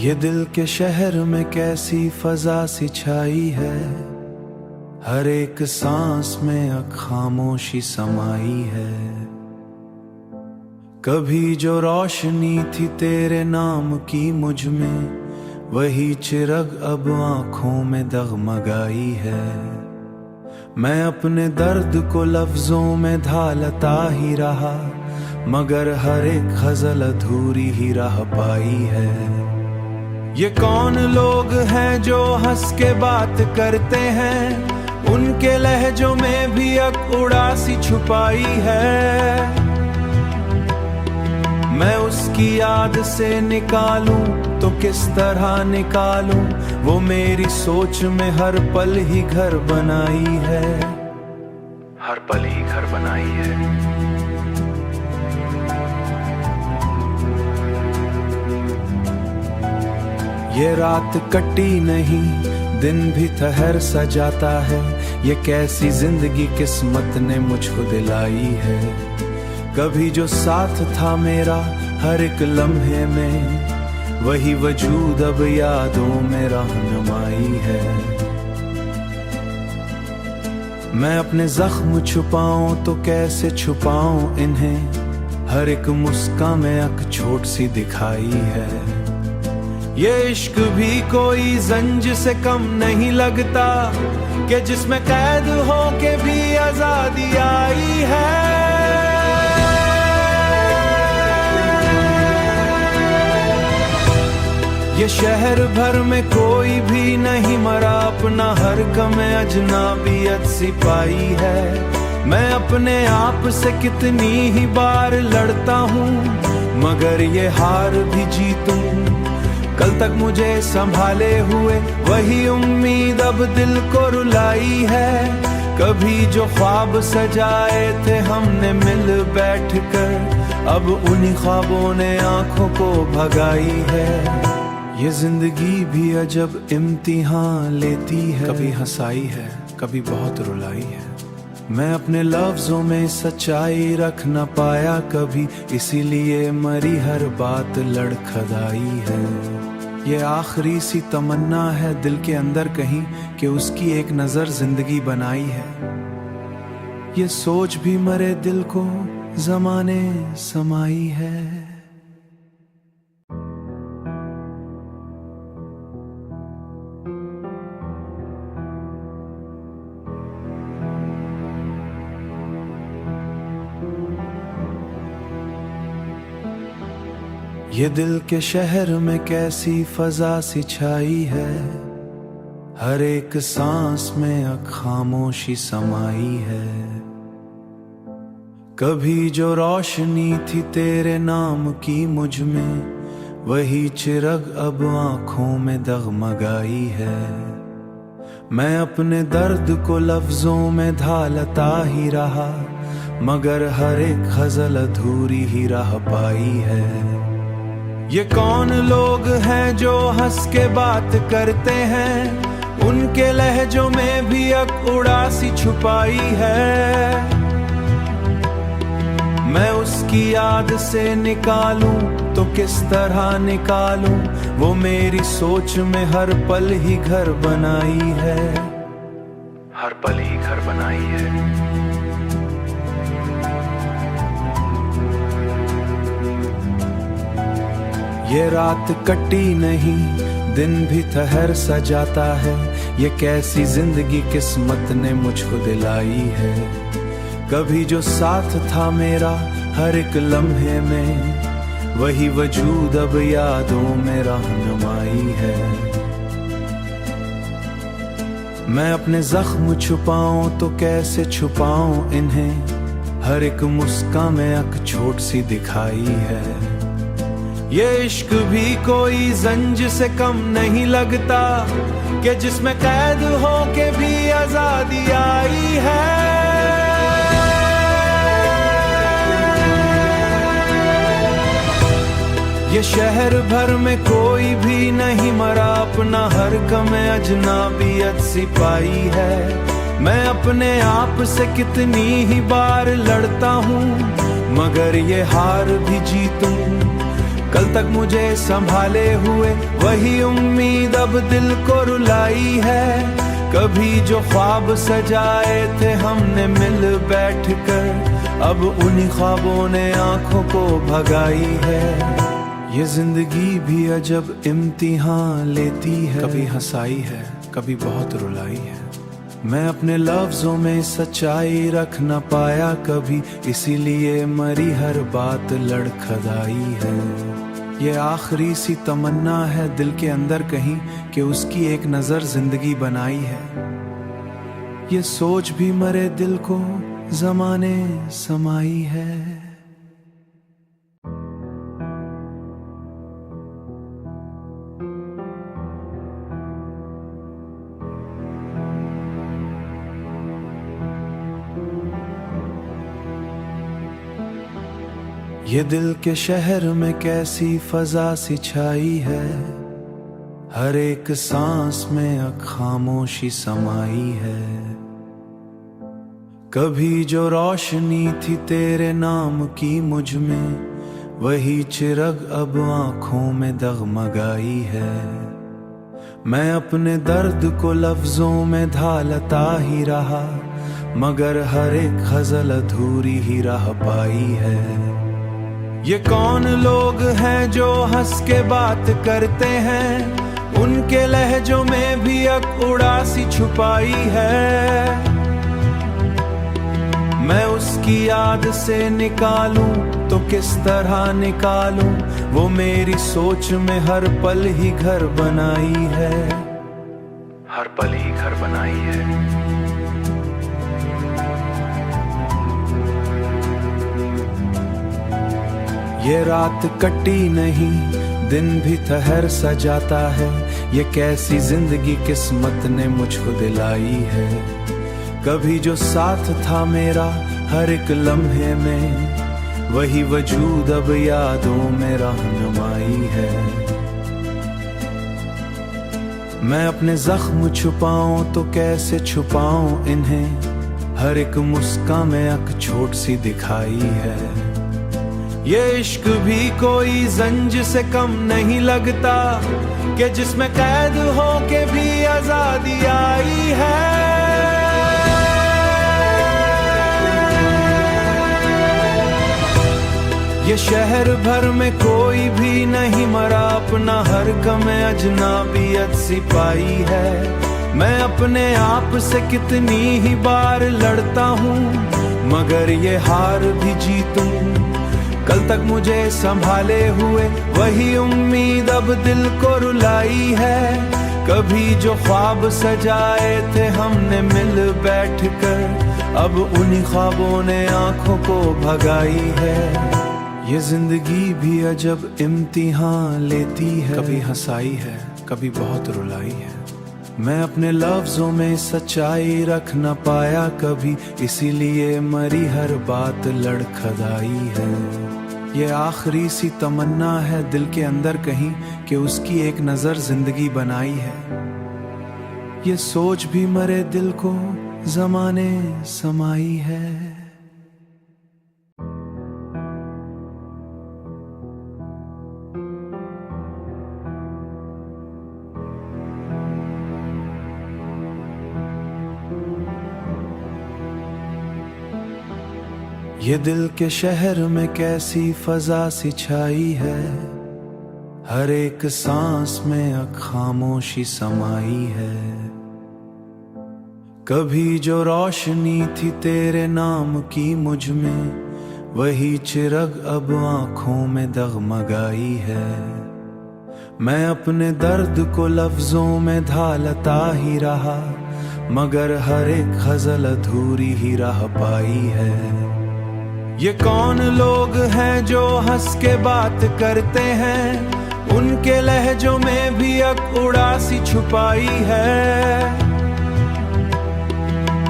ये दिल के शहर में कैसी फजा सी छाई है, हर एक सांस में एक खामोशी समाई है। कभी जो रोशनी थी तेरे नाम की मुझ में, वही चिरग अब आंखों में डगमगाई है। मैं अपने दर्द को लफ्जों में ढालता ही रहा, मगर हर एक गजल अधूरी ही रह पाई है। ये कौन लोग हैं जो हंस के बात करते हैं, उनके लहजों में भी एक उड़ासी छुपाई है। मैं उसकी याद से निकालूं तो किस तरह निकालूं, वो मेरी सोच में हर पल ही घर बनाई है, हर पल ही घर बनाई है। ये रात कटी नहीं, दिन भी ठहर सा जाता है। ये कैसी जिंदगी किस्मत ने मुझको दिलाई है। कभी जो साथ था मेरा हर एक लम्हे में, वही वजूद अब यादों में रहनुमाई है। मैं अपने जख्म छुपाऊं तो कैसे छुपाऊं इन्हें, हर एक मुस्कान में एक चोट सी दिखाई है। ये इश्क भी कोई जंज से कम नहीं लगता, कि जिसमें कैद हो के भी आजादी आई है। ये शहर भर में कोई भी नहीं मरा, अपना हर गम अजनबियत सी पाई है। मैं अपने आप से कितनी ही बार लड़ता हूँ, मगर ये हार भी जीतूं। कल तक मुझे संभाले हुए वही उम्मीद अब दिल को रुलाई है। कभी जो ख्वाब सजाए थे हमने मिल बैठकर, अब उन्हीं ख्वाबों ने आंखों को भगाई है। ये जिंदगी भी अजब इम्तिहान लेती है, कभी हंसाई है कभी बहुत रुलाई है। मैं अपने लफ्जों में सच्चाई रख न पाया कभी, इसीलिए मरी हर बात लड़खड़ाई है। ये आखिरी सी तमन्ना है दिल के अंदर कहीं, कि उसकी एक नजर जिंदगी बनाई है। ये सोच भी मरे दिल को जमाने समाई है। ये दिल के शहर में कैसी फजा सी छाई है, हर एक सांस में एक खामोशी समाई है। कभी जो रोशनी थी तेरे नाम की मुझ में, वही चिरग अब आंखों में डगमगाई है। मैं अपने दर्द को लफ्जों में ढालता ही रहा, मगर हर एक गजल अधूरी ही रह पाई है। ये कौन लोग हैं जो हंस के बात करते हैं, उनके लहजों में भी एक उड़ासी छुपाई है। मैं उसकी याद से निकालूं तो किस तरह निकालूं, वो मेरी सोच में हर पल ही घर बनाई है, हर पल ही घर बनाई है। ये रात कटी नहीं, दिन भी ठहर सा जाता है। ये कैसी जिंदगी किस्मत ने मुझको दिलाई है। कभी जो साथ था मेरा हर एक लम्हे में, वही वजूद अब यादों में रहनुमाई है। मैं अपने जख्म छुपाऊं तो कैसे छुपाऊं इन्हें, हर एक मुस्कान में एक चोट सी दिखाई है। ये इश्क भी कोई जंज से कम नहीं लगता, कि जिसमें कैद हो के भी आजादी आई है। ये शहर भर में कोई भी नहीं मरा, अपना हर गम अजनबियत सी पाई है। मैं अपने आप से कितनी ही बार लड़ता हूँ, मगर ये हार भी जीतूं। कल तक मुझे संभाले हुए वही उम्मीद अब दिल को रुलाई है। कभी जो ख्वाब सजाए थे हमने मिल बैठकर, अब उन्हीं ख्वाबों ने आंखों को भगाई है। ये जिंदगी भी अजब इम्तिहान लेती है, कभी हंसाई है कभी बहुत रुलाई है। मैं अपने लफ्जों में सच्चाई रख न पाया कभी, इसीलिए मरी हर बात लड़खड़ाई है। ये आखिरी सी तमन्ना है दिल के अंदर कहीं, कि उसकी एक नजर जिंदगी बनाई है। ये सोच भी मरे दिल को ज़माने समाई है। ये दिल के शहर में कैसी फजा सी छाई है, हर एक सांस में एक खामोशी समाई है। कभी जो रोशनी थी तेरे नाम की मुझ में, वही चिराग अब आंखों में डगमगाई है। मैं अपने दर्द को लफ्जों में ढालता ही रहा, मगर हर एक गजल अधूरी ही रह पाई है। ये कौन लोग हैं जो हंस के बात करते हैं, उनके लहजों में भी एक उड़ासी छुपाई है। मैं उसकी याद से निकालूं तो किस तरह निकालूं, वो मेरी सोच में हर पल ही घर बनाई है, हर पल ही घर बनाई है। ये रात कटी नहीं दिन भी ठहर सा जाता है, ये कैसी जिंदगी किस्मत ने मुझको दिलाई है। कभी जो साथ था मेरा हर एक लम्हे में, वही वजूद अब यादों में रहनुमाई है। मैं अपने जख्म छुपाऊं तो कैसे छुपाऊं इन्हें, हर एक मुस्कान में एक चोट सी दिखाई है। ये इश्क भी कोई जंज से कम नहीं लगता, कि जिसमें कैद हो के भी आजादी आई है। ये शहर भर में कोई भी नहीं मरा अपना, हर गम अजनबियत सी पाई है। मैं अपने आप से कितनी ही बार लड़ता हूँ, मगर ये हार भी जीतूं। कल तक मुझे संभाले हुए वही उम्मीद अब दिल को रुलाई है। कभी जो ख्वाब सजाए थे हमने मिल बैठकर, अब उन्हीं ख्वाबों ने आंखों को भगाई है। ये जिंदगी भी अजब इम्तिहान लेती है, कभी हंसाई है कभी बहुत रुलाई है। मैं अपने लफ्जों में सच्चाई रख न पाया कभी, इसीलिए मरी हर बात लड़खड़ाई है। ये आखिरी सी तमन्ना है दिल के अंदर कहीं, कि उसकी एक नजर जिंदगी बनाई है। ये सोच भी मरे दिल को ज़माने समाई है। ये दिल के शहर में कैसी फजा सी छाई है, हर एक सांस में एक खामोशी समाई है। कभी जो रोशनी थी तेरे नाम की मुझ में, वही चिराग अब आंखों में डगमगाई है। मैं अपने दर्द को लफ्जों में ढालता ही रहा, मगर हर एक गजल अधूरी ही रह पाई है। ये कौन लोग हैं जो हंस के बात करते हैं, उनके लहजों में भी एक उड़ासी छुपाई है।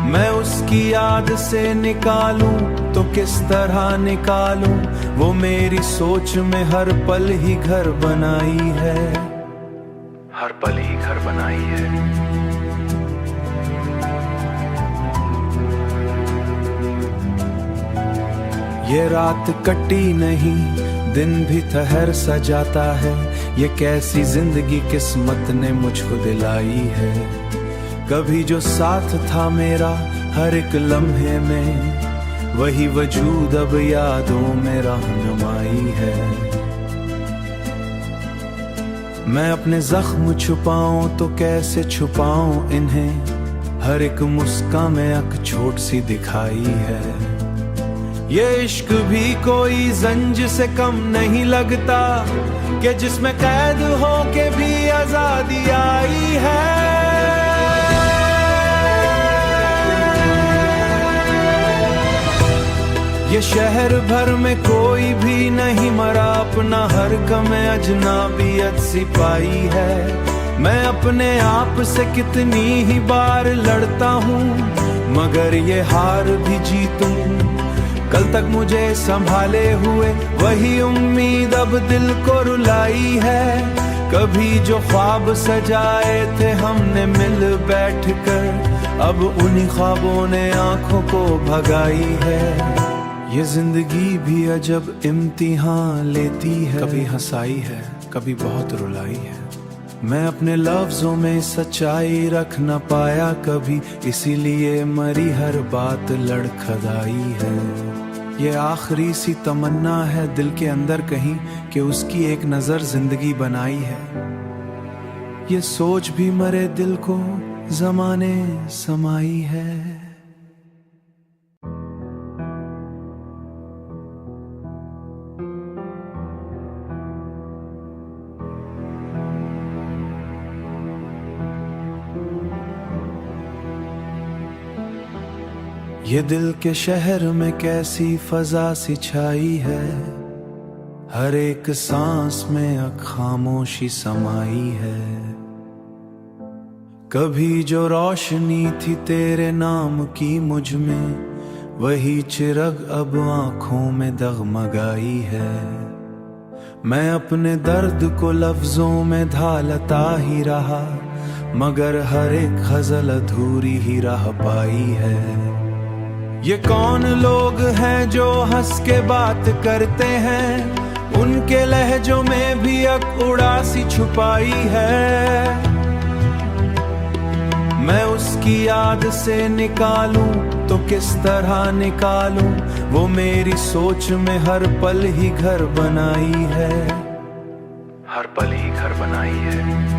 मैं उसकी याद से निकालूं तो किस तरह निकालूं, वो मेरी सोच में हर पल ही घर बनाई है, हर पल ही घर बनाई है। ये रात कटी नहीं दिन भी ठहर सा जाता है, ये कैसी जिंदगी किस्मत ने मुझको दिलाई है। कभी जो साथ था मेरा हर एक लम्हे में, वही वजूद अब यादों में रहनुमाई है। मैं अपने जख्म छुपाऊं तो कैसे छुपाऊं इन्हें, हर एक मुस्कान में एक छोट सी दिखाई है। ये इश्क भी कोई जंज से कम नहीं लगता, कि जिसमें कैद हो के भी आजादी आई है। ये शहर भर में कोई भी नहीं मरा अपना, हर गम अजनाबियत सिपाही है। मैं अपने आप से कितनी ही बार लड़ता हूँ, मगर ये हार भी जीतूं। कल तक मुझे संभाले हुए वही उम्मीद अब दिल को रुलाई है। कभी जो ख्वाब सजाए थे हमने मिल बैठकर, अब उन्हीं ख्वाबों ने आंखों को भगाई है। ये जिंदगी भी अजब इम्तिहान लेती है, कभी हंसाई है कभी बहुत रुलाई है। मैं अपने लफ्जों में सच्चाई रख न पाया कभी, इसीलिए मरी हर बात लड़खड़ाई है। ये आखिरी सी तमन्ना है दिल के अंदर कहीं, कि उसकी एक नजर जिंदगी बनाई है। ये सोच भी मरे दिल को जमाने समाई है। ये दिल के शहर में कैसी फजा सी छाई है, हर एक सांस में एक खामोशी समाई है। कभी जो रोशनी थी तेरे नाम की मुझ में, वही चिराग अब आंखों में डगमगाई है। मैं अपने दर्द को लफ्जों में ढालता ही रहा, मगर हर एक गजल अधूरी ही रह पाई है। ये कौन लोग हैं जो हंस के बात करते हैं, उनके लहजों में भी एक उड़ासी छुपाई है। मैं उसकी याद से निकालूं तो किस तरह निकालूं, वो मेरी सोच में हर पल ही घर बनाई है, हर पल ही घर बनाई है।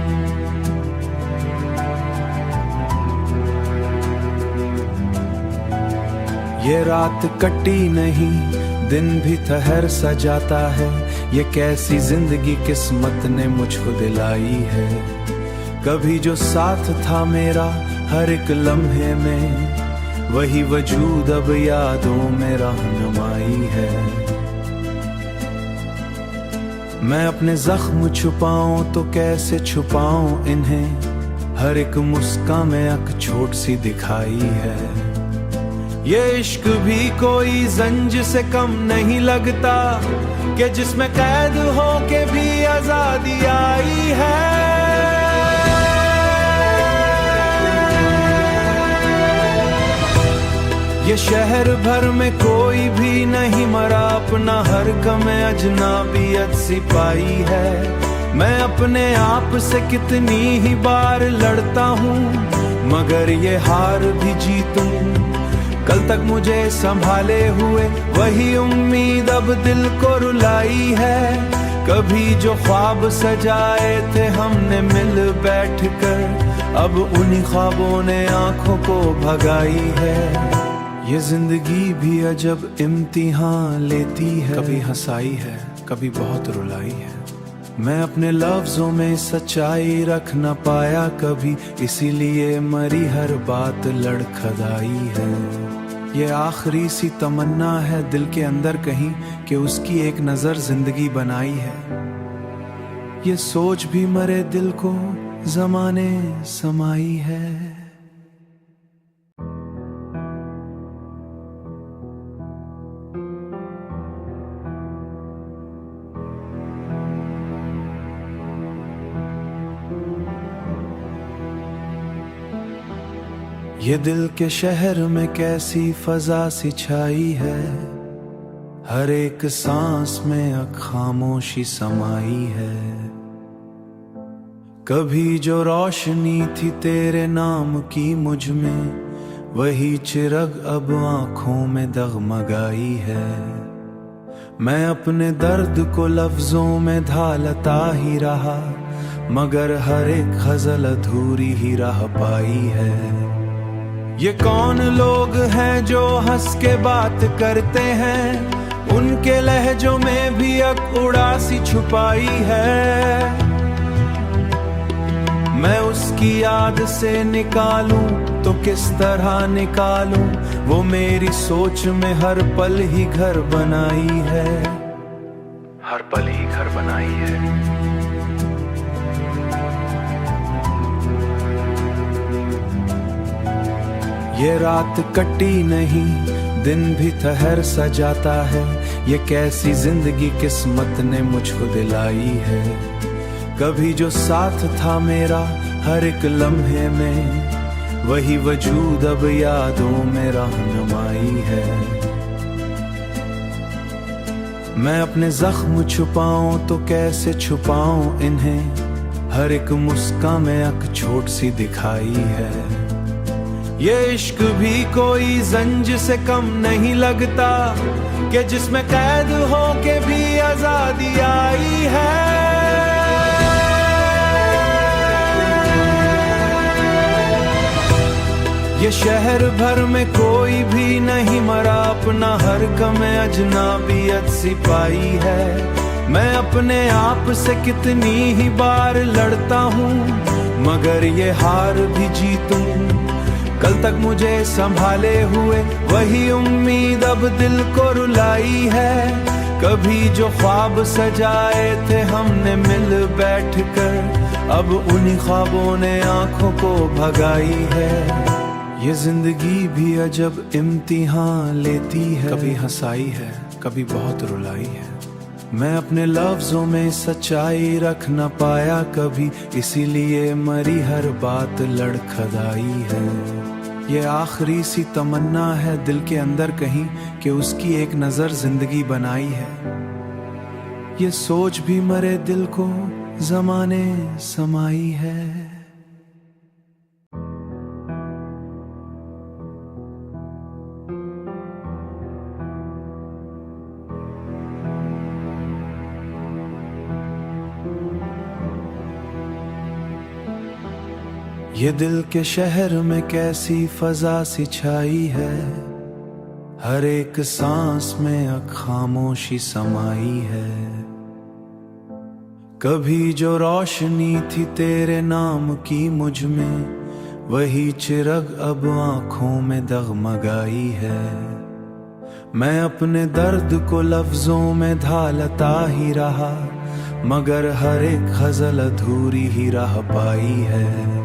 ये रात कटी नहीं, दिन भी ठहर सा जाता है, ये कैसी जिंदगी किस्मत ने मुझको दिलाई है। कभी जो साथ था मेरा हर एक लम्हे में, वही वजूद अब यादों में रहनुमाई है। मैं अपने जख्म छुपाऊं तो कैसे छुपाऊं इन्हें, हर एक मुस्कान में एक छोट सी दिखाई है। ये इश्क भी कोई जंज से कम नहीं लगता, कि जिसमें कैद हो के भी आजादी आई है। ये शहर भर में कोई भी नहीं मरा अपना, हर गम अजनाबियत सिपाही है। मैं अपने आप से कितनी ही बार लड़ता हूँ, मगर ये हार भी जीतूं। कल तक मुझे संभाले हुए वही उम्मीद अब दिल को रुलाई है। कभी जो ख्वाब सजाए थे हमने मिल बैठकर, अब उन्हीं ख्वाबों ने आंखों को भगाई है। ये जिंदगी भी अजब इम्तिहान लेती है, कभी हंसाई है कभी बहुत रुलाई है। मैं अपने लफ्जों में सच्चाई रख न पाया कभी, इसीलिए मरी हर बात लड़खड़ाई है। ये आखिरी सी तमन्ना है दिल के अंदर कहीं, कि उसकी एक नजर जिंदगी बनाई है। ये सोच भी मरे दिल को जमाने समाई है। ये दिल के शहर में कैसी फजा सी छाई है, हर एक सांस में एक खामोशी समाई है। कभी जो रोशनी थी तेरे नाम की मुझ में, वही चिरग अब आंखों में डगमगाई है। मैं अपने दर्द को लफ्जों में ढालता ही रहा, मगर हर एक गजल अधूरी ही रह पाई है। ये कौन लोग हैं जो हंस के बात करते हैं, उनके लहजों में भी एक उड़ासी छुपाई है। मैं उसकी याद से निकालूं तो किस तरह निकालूं, वो मेरी सोच में हर पल ही घर बनाई है, हर पल ही घर बनाई है। ये रात कटी नहीं, दिन भी ठहर सा जाता है। ये कैसी जिंदगी किस्मत ने मुझको दिलाई है। कभी जो साथ था मेरा हर एक लम्हे में, वही वजूद अब यादों में रहनुमाई है। मैं अपने जख्म छुपाऊं तो कैसे छुपाऊं इन्हें, हर एक मुस्कान में एक चोट सी दिखाई है। ये इश्क भी कोई जंज से कम नहीं लगता, कि जिसमें कैद हो के भी आजादी आई है। ये शहर भर में कोई भी नहीं मरा अपना, हर गम अजनबियत सिपाही है। मैं अपने आप से कितनी ही बार लड़ता हूँ, मगर ये हार भी जीतूं। कल तक मुझे संभाले हुए वही उम्मीद अब दिल को रुलाई है। कभी जो ख्वाब सजाए थे हमने मिल बैठकर, अब उन्हीं ख्वाबों ने आंखों को भगाई है। ये जिंदगी भी अजब इम्तिहान लेती है, कभी हंसाई है कभी बहुत रुलाई है। मैं अपने लफ्जों में सच्चाई रख न पाया कभी, इसीलिए मरी हर बात लड़खड़ाई है। ये आखिरी सी तमन्ना है दिल के अंदर कहीं, कि उसकी एक नजर जिंदगी बनाई है। ये सोच भी मरे दिल को जमाने समाई है। ये दिल के शहर में कैसी फजा सी छाई है, हर एक सांस में एक खामोशी समाई है। कभी जो रोशनी थी तेरे नाम की मुझ में, वही चिरग अब आंखों में डगमगाई है। मैं अपने दर्द को लफ्जों में ढालता ही रहा, मगर हर एक गजल अधूरी ही रह पाई है।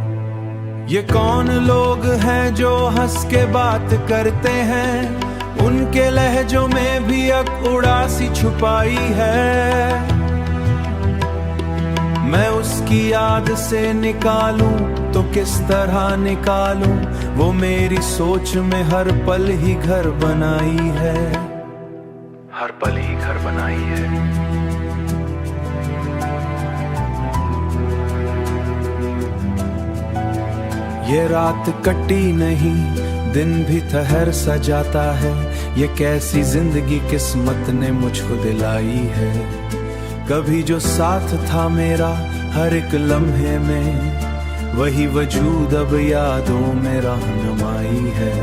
ये कौन लोग हैं जो हंस के बात करते हैं, उनके लहजों में भी एक उड़ासी छुपाई है। मैं उसकी याद से निकालूं तो किस तरह निकालूं, वो मेरी सोच में हर पल ही घर बनाई है, हर पल ही घर बनाई है। ये रात कटी नहीं, दिन भी ठहर सा जाता है। ये कैसी जिंदगी किस्मत ने मुझको दिलाई है। कभी जो साथ था मेरा हर एक लम्हे में, वही वजूद अब यादों में रहनुमाई है।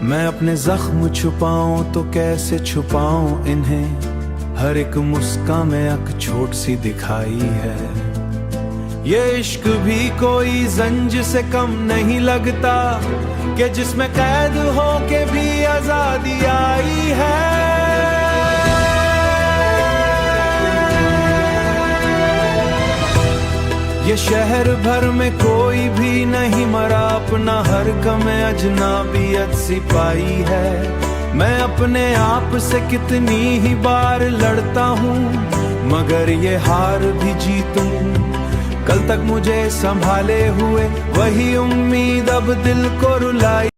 मैं अपने जख्म छुपाऊं तो कैसे छुपाऊं इन्हें, हर एक मुस्कान में एक चोट सी दिखाई है। ये इश्क भी कोई जंज से कम नहीं लगता, कि जिसमें कैद हो के भी आजादी आई है। ये शहर भर में कोई भी नहीं मरा अपना, हर गम अजनबियत सिपाही है। मैं अपने आप से कितनी ही बार लड़ता हूँ, मगर ये हार भी जीतूं। कल तक मुझे संभाले हुए वही उम्मीद अब दिल को रुलाई।